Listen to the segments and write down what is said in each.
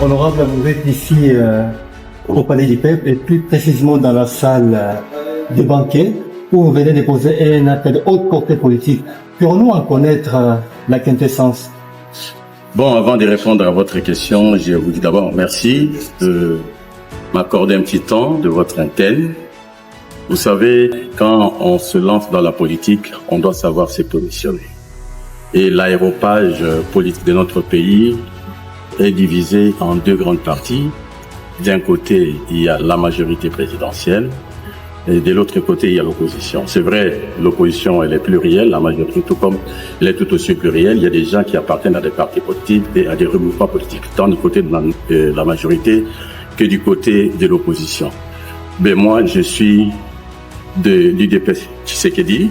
Honorable, vous êtes ici au Palais du Peuple et plus précisément dans la salle de banquet où vous venez déposer un acte de haute portée politique. Pourrions-nous en connaître la quintessence? Bon, avant de répondre à votre question, je vous dis d'abord merci de m'accorder un petit temps de votre antenne. Vous savez, quand on se lance dans la politique, on doit savoir se positionner. Et l'aéropage politique de notre pays est divisé en deux grandes parties. D'un côté, il y a la majorité présidentielle et de l'autre côté, il y a l'opposition. C'est vrai, l'opposition, elle est plurielle, la majorité, tout comme elle est tout aussi plurielle. Il y a des gens qui appartiennent à des partis politiques et à des regroupements politiques, tant du côté de la majorité que du côté de l'opposition. Ben moi, je suis du DP Tshisekedi,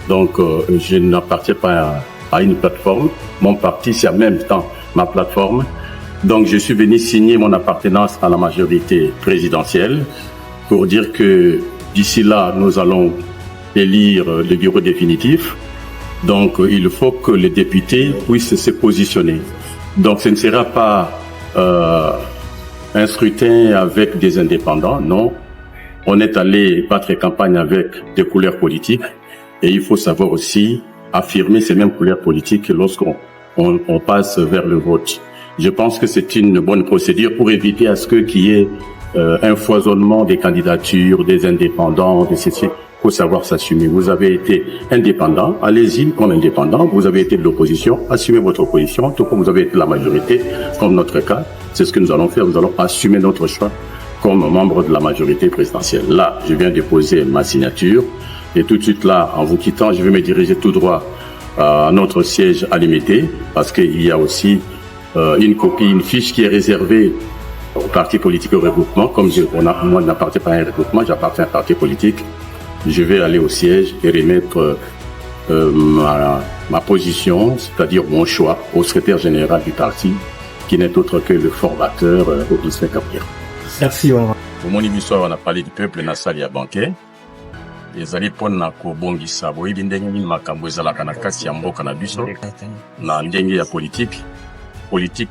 donc je n'appartiens pas à une plateforme. Mon parti, c'est en même temps ma plateforme. Donc je suis venu signer mon appartenance à la majorité présidentielle pour dire que d'ici là, nous allons élire le bureau définitif. Donc il faut que les députés puissent se positionner. Donc ce ne sera pas un scrutin avec des indépendants, non. On est allé battre campagne avec des couleurs politiques et il faut savoir aussi affirmer ces mêmes couleurs politiques lorsqu'on passe vers le vote. Je pense que c'est une bonne procédure pour éviter à ce qu'il y ait un foisonnement des candidatures, des indépendants, de ceci. Il faut savoir s'assumer. Vous avez été indépendant, allez-y comme indépendant. Vous avez été de l'opposition, assumez votre opposition, tout comme vous avez été de la majorité, comme notre cas. C'est ce que nous allons faire. Nous allons assumer notre choix comme membre de la majorité présidentielle. Là, je viens déposer ma signature. Et tout de suite là, en vous quittant, je vais me diriger tout droit à notre siège à l'Imité, parce qu'il y a aussi une copie, une fiche qui est réservée au parti politique, au regroupement. Comme moi, je n'appartiens pas à un regroupement, j'appartiens à un parti politique. Je vais aller au siège et remettre ma position, c'est-à-dire mon choix, au secrétaire général du parti, qui n'est autre que le formateur Augustin Kabila. Merci. Pour mon émission, on a parlé du peuple na salle ya banquet. Ezali pona kobongisa boyebi ndenge nini makambo ezalaka na kati ya mboka na biso na ndenge ya politique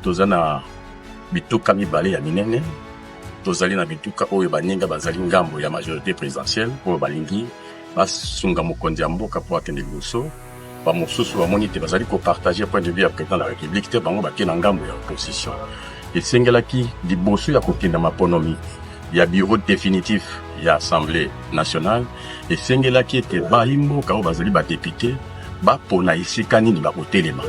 toza na bituka mibale ya minene, tozali na bituka oyo baninga bazali ngambo ya majorité présidentielle oyo balingi basunga mokonzi ya mboka po akende liboso, bamosusu bamoni te bazali kopartage point de vue ya président de la république te, bango bakei na ngambo ya opposition. Esengelaki liboso ya kokenda maponomi ya bureau définitif ya Assemblée nationale, esengelaki ete bayimboka oyo bazali badepute bapona esika nini bakotelema.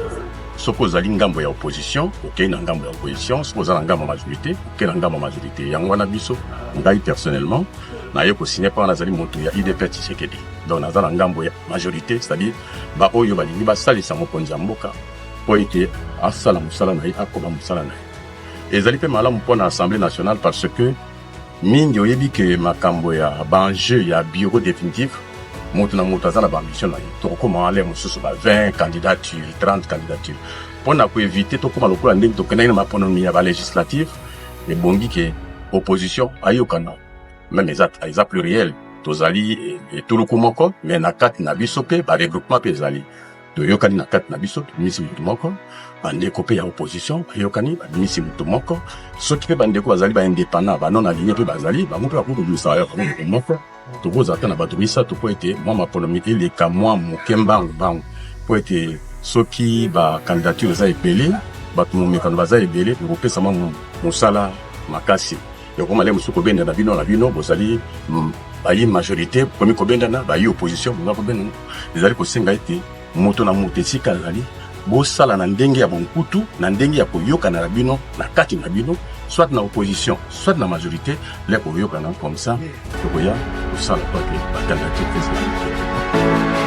Soko ozali ngambo ya opposition, okei na ngambo ya opposition, soko oza na ngambo ya majorité, okei na ngambo ya majorité. Yango wana biso, ngai personnellement, naye kosigne pa wana azali moto ya UDP Tshisekedi. Donc naza na ngambo ya majorité, c'est-à-dire ba oyo balingi basalisa mokonzi ya mboka po ete asala mosala na ye, akoba mosala na ye. Ezali pe malamu mpona Assemblée nationale parce que mingi oyebi ke makambo ya banjeu ya bureau définitif moto na moto aza na baambition na ye tokokoma ale mosusu ba 20 candidatures 30 candidatures mpona koevite tokoma lokola ndenge tokendaki na maponomi ya balégislative ebongi ke opposition ayokana meme eza pluriel tozali etuluku moko me na kati na biso mpe baregroupement mpe ezali toyokani na kati na biso bimisi motu moko bandeko mpe ya opposition bayokani babimisi motu moko soki mpe bandeko bazali baindépendant banon aligné mpe bazali bango mpe bakokobimisa ya bango moko tokozala te na bato misato po ete mwa maponomi eleka mwa moke mbangu po ete soki bacandidature eza ebele bato momekano baza ebele ekopesa mwa mosala makasi ekoma le mosusu kobendana na bino bozali bayi majorité komi kobendana bayi opposition boza kobendana ezali kosenga ete moto na moto esika azali bosala na ndenge ya bonkutu na ndenge ya koyokana na bino na kati na bino soit na opposition soit na majorité le koyokana comme ça tokoya kosala pa ke bacandidature présidentielle.